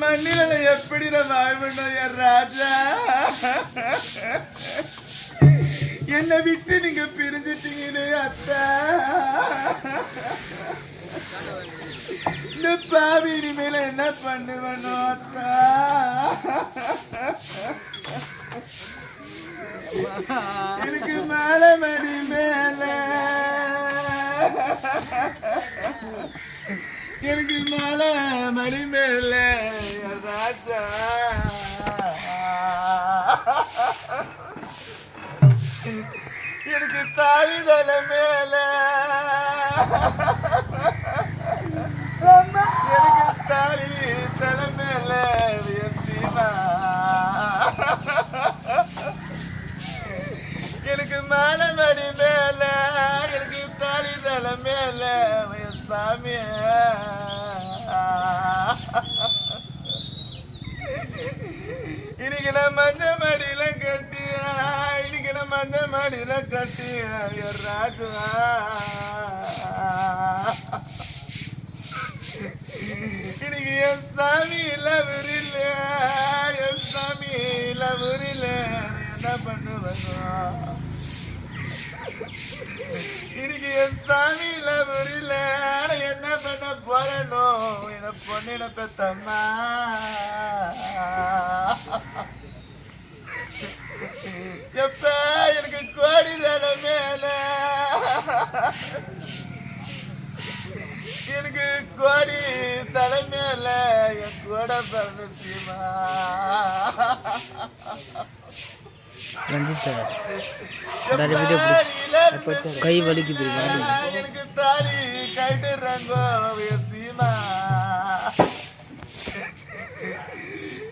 மண்ணில எப்படி நான் வாழ்வணும் என் ராஜா? என்னை விட்டு நீங்க பிரிஞ்சிட்டீங்களே அத்தா. இந்த பாவி இனிமேல என்ன பண்ணுவனோ அத்தா? எனக்கு மேல மடி மேல எனக்கு மேல மடி மேல ராஜா. எனக்கு தாலி தலை மேல எனக்கு தாலி தலை மேல எனக்கு மேல மடி மேல எனக்கு தாலி தலை மேல சாமி. இன்னைக்கு நான் மஞ்ச மடியில கட்டியா இன்னைக்கு நான் மஞ்ச மடியில கட்டியா ராஜா. இன்னைக்கு என் சாமி இல்ல விரில என் சாமி இல்ல விரில என்ன பண்ணுவாங்க? இன்னைக்கு என் சாமி இல்ல விரில என்ன பண்ண போறனோ என்ன பொண்ணின பெத்தம்மா. எப்ப எனக்கு கோடி தலை மேல எனக்கு கோடி தலை மேல என் கூட பிறந்துச்சுமா. கை வலிக்குது. எனக்கு தாலி கட்டுறாங்கோ சீமா.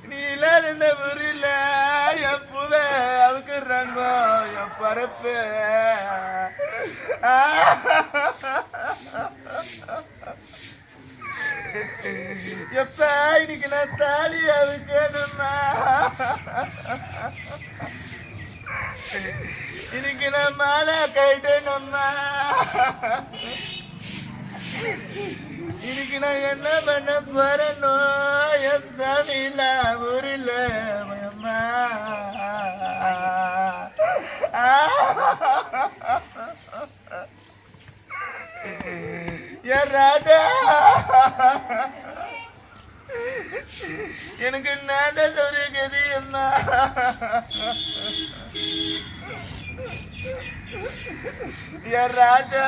நீ இல்லாத இந்த ஊரில் என் புத அவுக்குறாங்கோ என் பரப்பு. எப்ப இன்னைக்கு நான் தாலி அவுக்கணுமா? இன்னைக்கு நான் மாலை கட்டணுமா? இன்னைக்கு நான் என்ன பண்ண போறனோ என் சாமியில ஊரில் அம்மா. என் ராஜா எனக்கு நடந்த ஒரு கதி அம்மா. என் ராஜா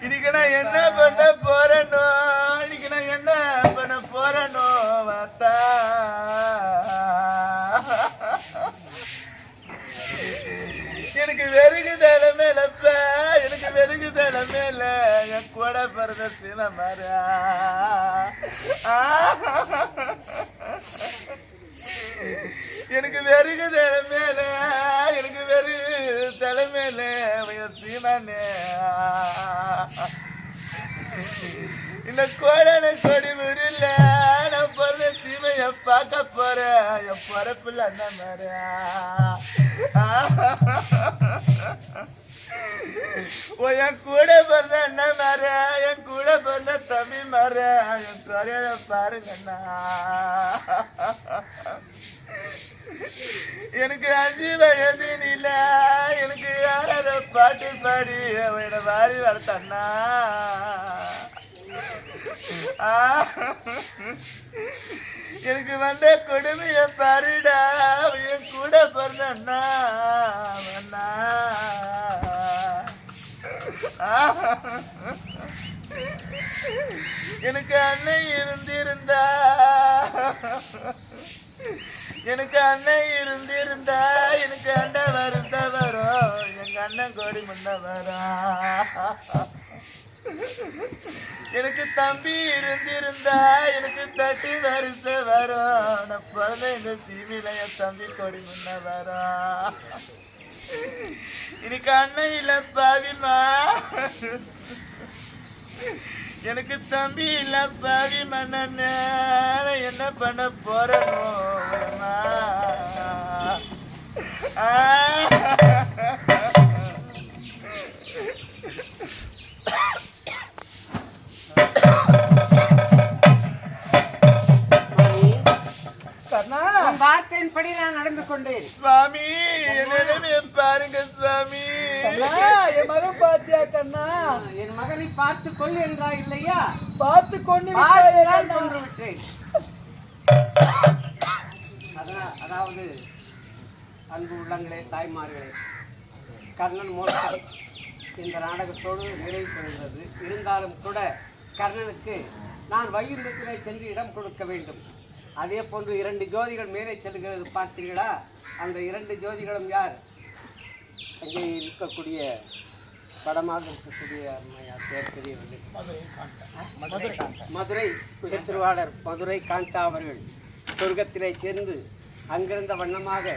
இன்னைக்கு நான் என்ன பண்ண போறனோ இன்னைக்கு நான் என்ன பண்ண போறனோ வாத்தா. எனக்கு வெறுகு தலை மேலப்ப எனக்கு வெறுகு தலை மேல என் கூட பிறந்த சில மாறா. எனக்கு வெறுகு தலை மேல எனக்கு வெறுகு தலை மேல சீமானே. இந்த கோடான கொடி முறில நான் பிறந்த சீமைய பார்க்க போறேன் என் பிறப்புல அந்த மாதிரி. என் கூட பிறந்த அண்ணன் மாற என் கூட பிறந்த தம்பி மாற என் குறைய பாருங்கண்ணா. எனக்கு 5 வயது இல்ல எனக்கு யார பாட்டு பாடி அவனை வாரி வளர்த்தண்ணா. எனக்கு வந்த கொடுமைய பாருடா என் கூட பிறந்த அண்ணா. எனக்கு அன்னை இருந்திருந்தா எனக்கு அண்ணன் இருந்திருந்தா எனக்கு அண்டை வருந்த வரும் எங்க அண்ணன் கோடி முன்ன வரும். எனக்கு தம்பி இருந்திருந்தா எனக்கு தட்டி வரிச வரும். நான் பிறந்த இந்த சீமையில என் தம்பி கோடி முன்ன வரும். இன்னைக்கு அண்ணன் இல்ல பாவிமா எனக்கு தம்பி இல்ல பாவி மன்னன் என்ன பண்ண போறனோ வார்த்தையின்படி நான் நடந்து கொண்டேன். சுவாமி என்ன பாருங்க சுவாமி. என் மகன் பாத்தியா கண்ணா? என் மகனை பார்த்து கொள்ளு என்றா இல்லையா? பார்த்து கொண்டு விட்டேன். அதாவது அன்பு உள்ளங்களே, தாய்மார்களே, கர்ணன் மோட்சம் இந்த நாடகத்தோடு நிறைவு பெறுகிறது. இருந்தாலும் கூட கர்ணனுக்கு நான் வைகுந்தத்திலே சென்று இடம் கொடுக்க வேண்டும். அதே போன்று 2 ஜோதிகள் மேலே செல்கிறது பார்த்தீர்களா? அந்த 2 ஜோதிகளும் யார்? அங்கே இருக்கக்கூடிய படமாக இருக்கக்கூடிய பேர் தெரியவில்லை. மதுரை திருவாளர் மதுரை காந்தா அவர்கள் சொர்க்கத்திலே சேர்ந்து அங்கிருந்த வண்ணமாக